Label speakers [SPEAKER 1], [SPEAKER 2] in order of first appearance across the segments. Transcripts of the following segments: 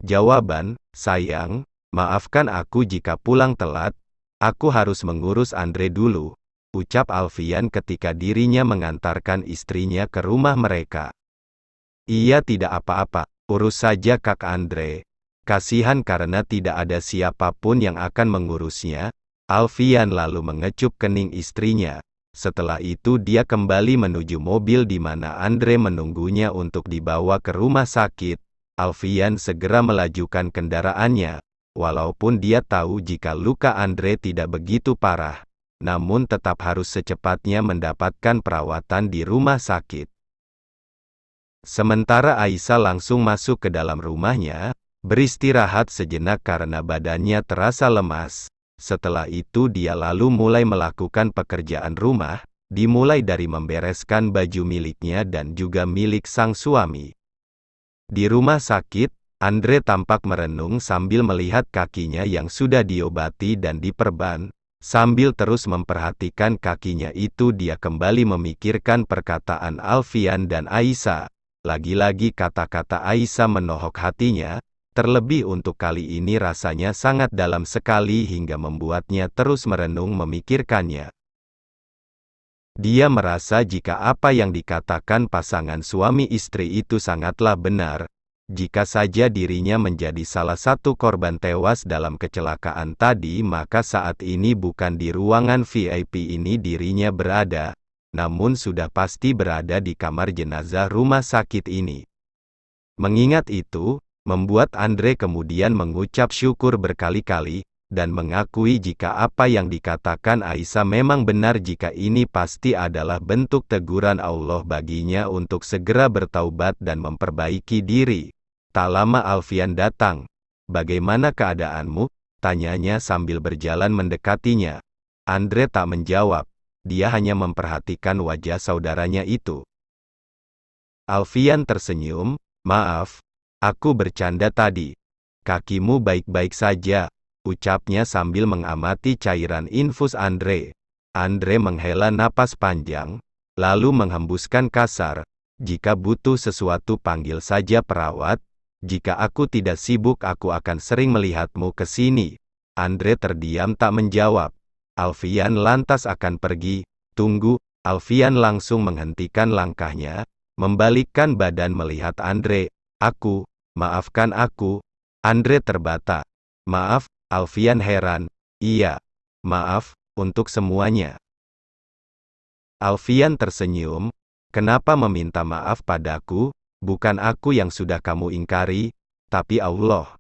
[SPEAKER 1] Jawaban, sayang, maafkan aku jika pulang telat, aku harus mengurus Andre dulu, ucap Alfian ketika dirinya mengantarkan istrinya ke rumah mereka. Iya tidak apa-apa, urus saja Kak Andre. Kasihan karena tidak ada siapapun yang akan mengurusnya. Alfian lalu mengecup kening istrinya. Setelah itu dia kembali menuju mobil di mana Andre menunggunya untuk dibawa ke rumah sakit. Alfian segera melajukan kendaraannya, walaupun dia tahu jika luka Andre tidak begitu parah, namun tetap harus secepatnya mendapatkan perawatan di rumah sakit. Sementara Aisyah langsung masuk ke dalam rumahnya, beristirahat sejenak karena badannya terasa lemas. Setelah itu dia lalu mulai melakukan pekerjaan rumah, dimulai dari membereskan baju miliknya dan juga milik sang suami. Di rumah sakit, Andre tampak merenung sambil melihat kakinya yang sudah diobati dan diperban. Sambil terus memperhatikan kakinya itu dia kembali memikirkan perkataan Alfian dan Aisyah. Lagi-lagi kata-kata Aisyah menohok hatinya, terlebih untuk kali ini rasanya sangat dalam sekali hingga membuatnya terus merenung memikirkannya. Dia merasa jika apa yang dikatakan pasangan suami istri itu sangatlah benar, jika saja dirinya menjadi salah satu korban tewas dalam kecelakaan tadi maka saat ini bukan di ruangan VIP ini dirinya berada, namun sudah pasti berada di kamar jenazah rumah sakit ini. Mengingat itu, membuat Andre kemudian mengucap syukur berkali-kali, dan mengakui jika apa yang dikatakan Aisyah memang benar jika ini pasti adalah bentuk teguran Allah baginya untuk segera bertaubat dan memperbaiki diri. Tak lama Alfian datang. "Bagaimana keadaanmu?" tanyanya sambil berjalan mendekatinya. Andre tak menjawab. Dia hanya memperhatikan wajah saudaranya itu. Alfian tersenyum, "Maaf, aku bercanda tadi. Kakimu baik-baik saja," ucapnya sambil mengamati cairan infus Andre. Andre menghela napas panjang, lalu menghembuskan kasar, "Jika butuh sesuatu panggil saja perawat. Jika aku tidak sibuk aku akan sering melihatmu ke sini." Andre terdiam tak menjawab. Alfian lantas akan pergi. "Tunggu." Alfian langsung menghentikan langkahnya, membalikkan badan melihat Andre. Maafkan aku." Andre terbata. "Maaf?" Alfian heran. "Iya, maaf, untuk semuanya." Alfian tersenyum, "Kenapa meminta maaf padaku? Bukan aku yang sudah kamu ingkari, tapi Allah.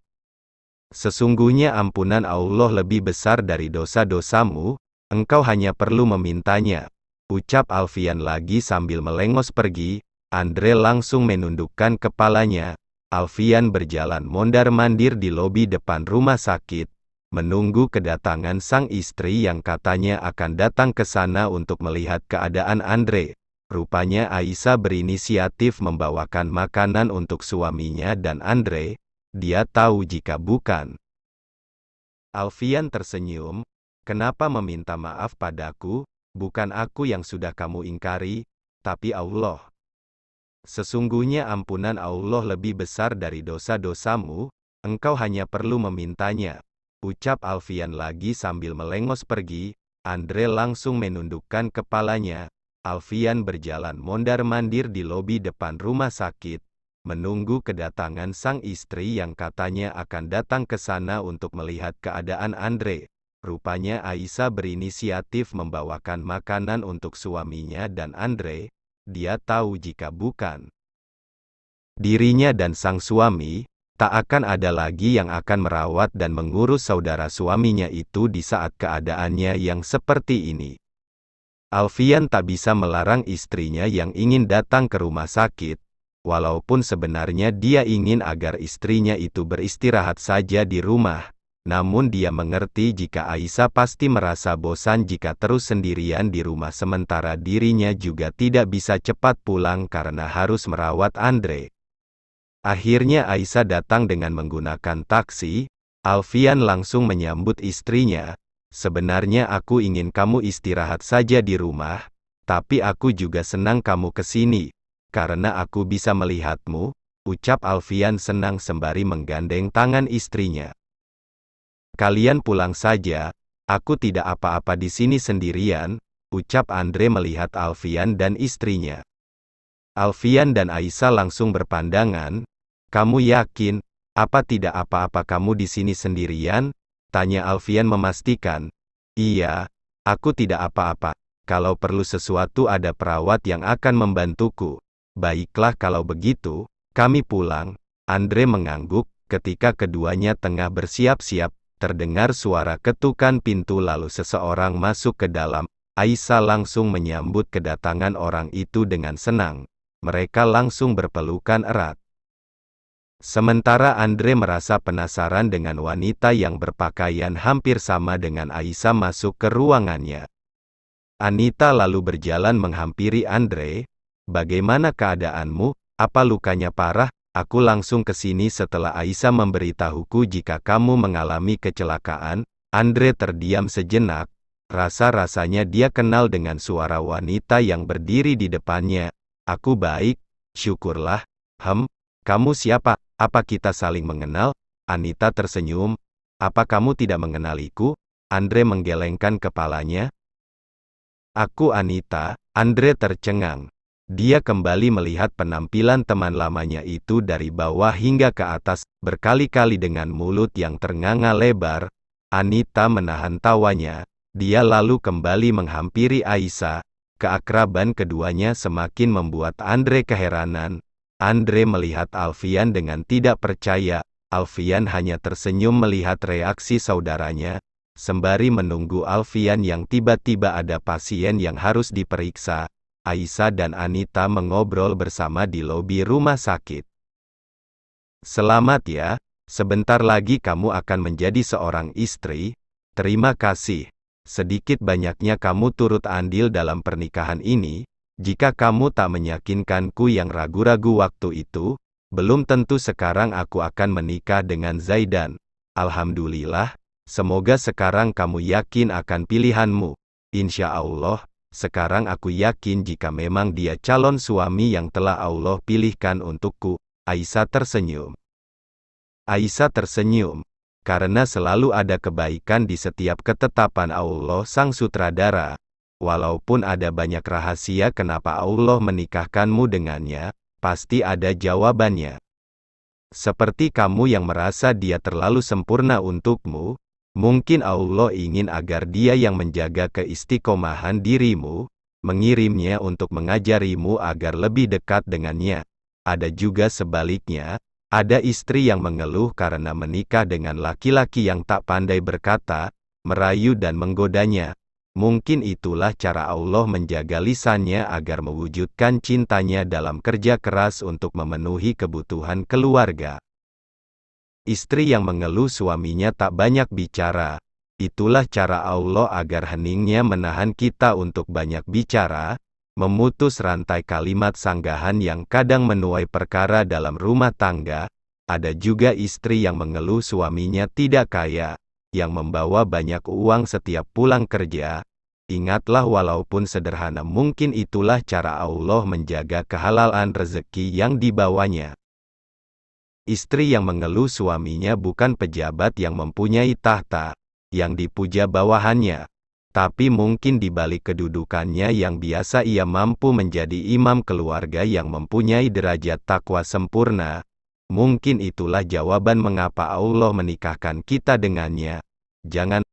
[SPEAKER 1] Sesungguhnya ampunan Allah lebih besar dari dosa-dosamu, engkau hanya perlu memintanya," ucap Alfian lagi sambil melengos pergi. Andre langsung menundukkan kepalanya. Alfian berjalan mondar-mandir di lobi depan rumah sakit, menunggu kedatangan sang istri yang katanya akan datang ke sana untuk melihat keadaan Andre. Rupanya Aisyah berinisiatif membawakan makanan untuk suaminya dan Andre. Dia tahu jika bukan. Alfian tersenyum, "Kenapa meminta maaf padaku? Bukan aku yang sudah kamu ingkari, tapi Allah. Sesungguhnya ampunan Allah lebih besar dari dosa-dosamu, engkau hanya perlu memintanya," ucap Alfian lagi sambil melengos pergi. Andre langsung menundukkan kepalanya. Alfian berjalan mondar-mandir di lobi depan rumah sakit, menunggu kedatangan sang istri yang katanya akan datang ke sana untuk melihat keadaan Andre. Rupanya Aisyah berinisiatif membawakan makanan untuk suaminya dan Andre. Dia tahu jika bukan dirinya dan sang suami, tak akan ada lagi yang akan merawat dan mengurus saudara suaminya itu di saat keadaannya yang seperti ini. Alfian tak bisa melarang istrinya yang ingin datang ke rumah sakit, walaupun sebenarnya dia ingin agar istrinya itu beristirahat saja di rumah. Namun dia mengerti jika Aisyah pasti merasa bosan jika terus sendirian di rumah sementara dirinya juga tidak bisa cepat pulang karena harus merawat Andre. Akhirnya Aisyah datang dengan menggunakan taksi. Alfian langsung menyambut istrinya. "Sebenarnya aku ingin kamu istirahat saja di rumah, tapi aku juga senang kamu ke sini, karena aku bisa melihatmu." ucap Alfian senang sembari menggandeng tangan istrinya. Kalian pulang saja, aku tidak apa-apa di sini sendirian, ucap Andre melihat Alfian dan istrinya. Alfian dan Aisyah langsung berpandangan. Kamu yakin, apa tidak apa-apa kamu di sini sendirian? Tanya Alfian memastikan. Iya, aku tidak apa-apa. Kalau perlu sesuatu ada perawat yang akan membantuku. Baiklah kalau begitu, kami pulang. Andre mengangguk, ketika keduanya tengah bersiap-siap, terdengar suara ketukan pintu lalu seseorang masuk ke dalam. Aisyah langsung menyambut kedatangan orang itu dengan senang. Mereka langsung berpelukan erat. Sementara Andre merasa penasaran dengan wanita yang berpakaian hampir sama dengan Aisyah masuk ke ruangannya. Anita lalu berjalan menghampiri Andre. Bagaimana keadaanmu? Apa lukanya parah? Aku langsung ke sini setelah Aisyah memberitahuku jika kamu mengalami kecelakaan. Andre terdiam sejenak. Rasa-rasanya dia kenal dengan suara wanita yang berdiri di depannya. Aku baik, syukurlah. Kamu siapa? Apa kita saling mengenal? Anita tersenyum. Apa kamu tidak mengenaliku? Andre menggelengkan kepalanya. Aku Anita. Andre tercengang. Dia kembali melihat penampilan teman lamanya itu dari bawah hingga ke atas, berkali-kali dengan mulut yang ternganga lebar. Anita menahan tawanya. Dia lalu kembali menghampiri Aisyah. Keakraban keduanya semakin membuat Andre keheranan. Andre melihat Alfian dengan tidak percaya. Alfian hanya tersenyum melihat reaksi saudaranya. Sembari menunggu Alfian yang tiba-tiba ada pasien yang harus diperiksa, Aisyah dan Anita mengobrol bersama di lobi rumah sakit. Selamat ya, sebentar lagi kamu akan menjadi seorang istri. Terima kasih. Sedikit banyaknya kamu turut andil dalam pernikahan ini. Jika kamu tak meyakinkanku yang ragu-ragu waktu itu, belum tentu sekarang aku akan menikah dengan Zaidan. Alhamdulillah, semoga sekarang kamu yakin akan pilihanmu. Insya Allah, sekarang aku yakin jika memang dia calon suami yang telah Allah pilihkan untukku. Aisyah tersenyum. Aisyah tersenyum, karena selalu ada kebaikan di setiap ketetapan Allah Sang Sutradara. Walaupun ada banyak rahasia kenapa Allah menikahkanmu dengannya, pasti ada jawabannya. Seperti kamu yang merasa dia terlalu sempurna untukmu, mungkin Allah ingin agar dia yang menjaga keistiqomahan dirimu, mengirimnya untuk mengajarimu agar lebih dekat dengannya. Ada juga sebaliknya, ada istri yang mengeluh karena menikah dengan laki-laki yang tak pandai berkata, merayu dan menggodanya. Mungkin itulah cara Allah menjaga lisannya agar mewujudkan cintanya dalam kerja keras untuk memenuhi kebutuhan keluarga. Istri yang mengeluh suaminya tak banyak bicara. Itulah cara Allah agar heningnya menahan kita untuk banyak bicara, memutus rantai kalimat sanggahan yang kadang menuai perkara dalam rumah tangga. Ada juga istri yang mengeluh suaminya tidak kaya, yang membawa banyak uang setiap pulang kerja. Ingatlah walaupun sederhana mungkin itulah cara Allah menjaga kehalalan rezeki yang dibawanya. Istri yang mengeluh suaminya bukan pejabat yang mempunyai tahta, yang dipuja bawahannya. Tapi mungkin di balik kedudukannya yang biasa ia mampu menjadi imam keluarga yang mempunyai derajat takwa sempurna. Mungkin itulah jawaban mengapa Allah menikahkan kita dengannya. Jangan